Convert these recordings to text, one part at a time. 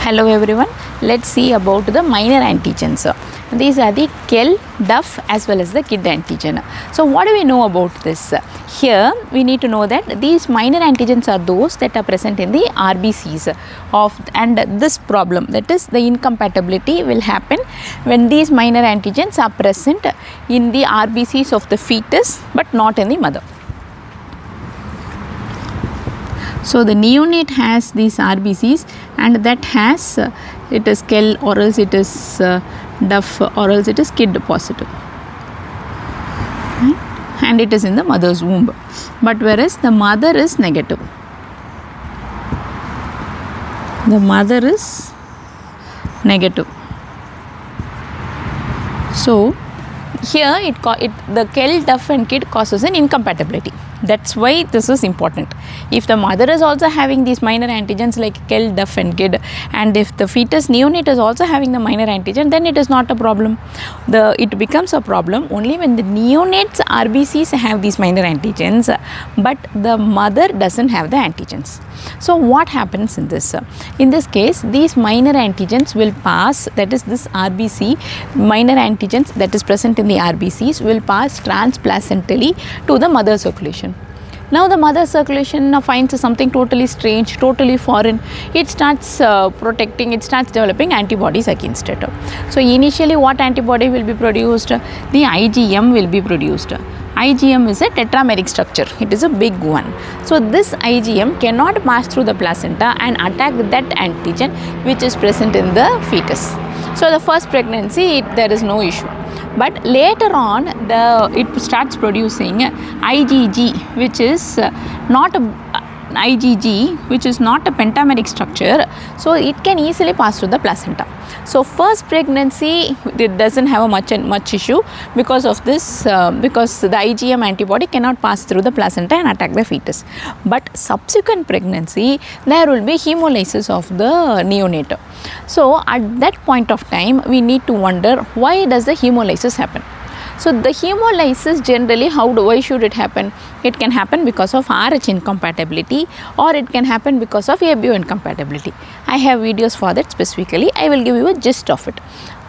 Hello everyone, let's see about the minor antigens. These are the Kell, Duff as well as the KID antigen. So what do we know about this? Here we need to know that these minor antigens are those that are present in the RBCs and this problem, that is the incompatibility, will happen when these minor antigens are present in the RBCs of the fetus but not in the mother. So the neonate has these RBCs and that has it is Kell or else it is Duff or else it is KID positive, right? And it is in the mother's womb, but whereas the mother is negative. The mother is negative. So here the Kell, Duff and KID causes an incompatibility. That's why this is important. If the mother is also having these minor antigens like Kell, Duff and KID, and if the fetus neonate is also having the minor antigen, then it is not a problem. It becomes a problem only when the neonate's RBCs have these minor antigens but the mother doesn't have the antigens. So what happens in this? In this case, these minor antigens will pass, that is this RBC, minor antigens that is present in the RBCs will pass transplacentally to the mother circulation. Now the mother circulation finds something totally strange, totally foreign. It starts it starts developing antibodies against it. So initially what antibody will be produced? The IgM will be produced. IgM is a tetrameric structure. It is a big one. So this IgM cannot pass through the placenta and attack that antigen which is present in the fetus. So the first pregnancy there is no issue. But later on it starts producing IgG which is not a pentameric structure, so it can easily pass through the placenta. So first pregnancy it doesn't have much issue because of this because the IgM antibody cannot pass through the placenta and attack the fetus. But subsequent pregnancy there will be hemolysis of the neonate. So at that point of time we need to wonder why does the hemolysis happen. So the hemolysis generally why should it happen? It can happen because of RH incompatibility or it can happen because of ABO incompatibility. I have videos for that specifically. I will give you a gist of it.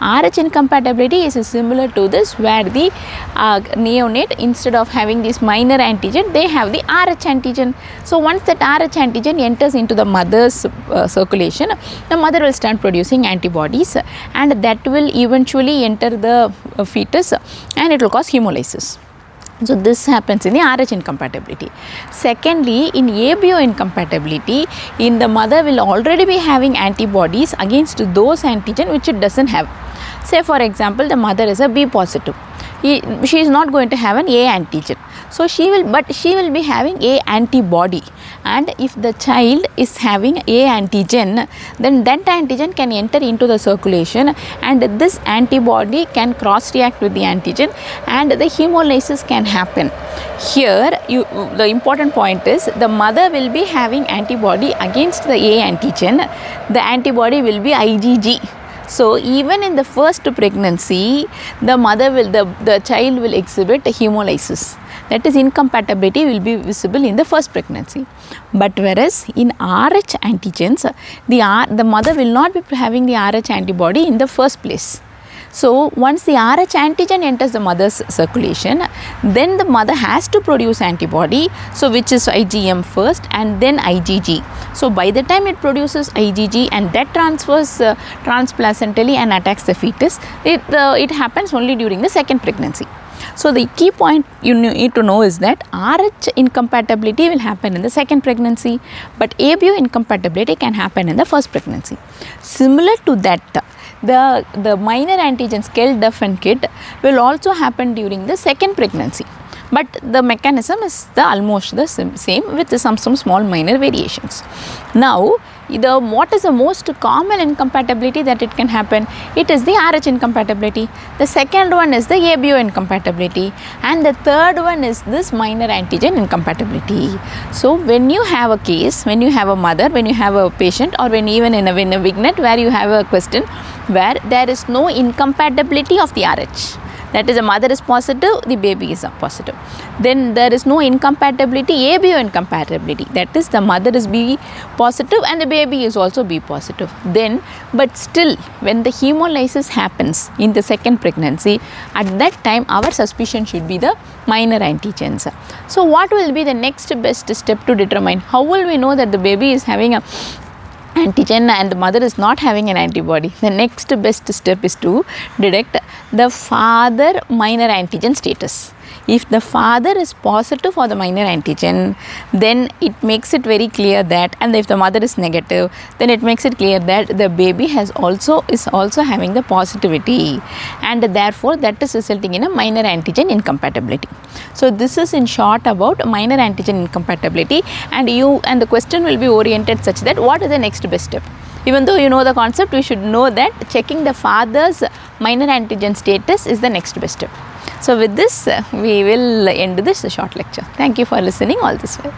RH incompatibility is similar to this where the neonate instead of having this minor antigen they have the RH antigen. So once that RH antigen enters into the mother's circulation, the mother will start producing antibodies and that will eventually enter the fetus and it will cause hemolysis. So this happens in the RH incompatibility. Secondly, in ABO incompatibility, in the mother will already be having antibodies against those antigen which it doesn't have. Say for example, the mother is a B positive. She is not going to have an A antigen. So she will be having A antibody, and if the child is having A antigen, then that antigen can enter into the circulation and this antibody can cross react with the antigen and the hemolysis can happen. Here the important point is the mother will be having antibody against the A antigen. The antibody will be IgG. So even in the first pregnancy, the child will exhibit hemolysis. That is, incompatibility will be visible in the first pregnancy. But whereas in RH antigens, the mother will not be having the RH antibody in the first place. So once the RH antigen enters the mother's circulation, then the mother has to produce antibody, so which is IgM first and then IgG. So by the time it produces IgG and that transfers transplacentally and attacks the fetus, it happens only during the second pregnancy. So the key point you need to know is that RH incompatibility will happen in the second pregnancy, but ABO incompatibility can happen in the first pregnancy. Similar to that, the minor antigens Kell, Duff and KID will also happen during the second pregnancy. But the mechanism is almost the same with some small minor variations. Now, what is the most common incompatibility that it can happen? It is the RH incompatibility. The second one is the ABO incompatibility, and the third one is this minor antigen incompatibility. So when you have a case, when you have a mother, when you have a patient, or when even in a vignette where you have a question where there is no incompatibility of the RH, That is, the mother is positive, the baby is positive. Then there is no incompatibility, ABO incompatibility. That is, the mother is B positive and the baby is also B positive. Then, but still, when the hemolysis happens in the second pregnancy, at that time our suspicion should be the minor antigens. So what will be the next best step to determine? How will we know that the baby is having a antigen and the mother is not having an antibody? The next best step is to detect the father minor antigen status. If the father is positive for the minor antigen, then it makes it very clear that, and if the mother is negative, then it makes it clear that the baby is also having the positivity, and therefore that is resulting in a minor antigen incompatibility. So this is in short about minor antigen incompatibility, and the question will be oriented such that what is the next best step? Even though you know the concept, you should know that checking the father's minor antigen status is the next best step. So with this, we will end this short lecture. Thank you for listening all this way.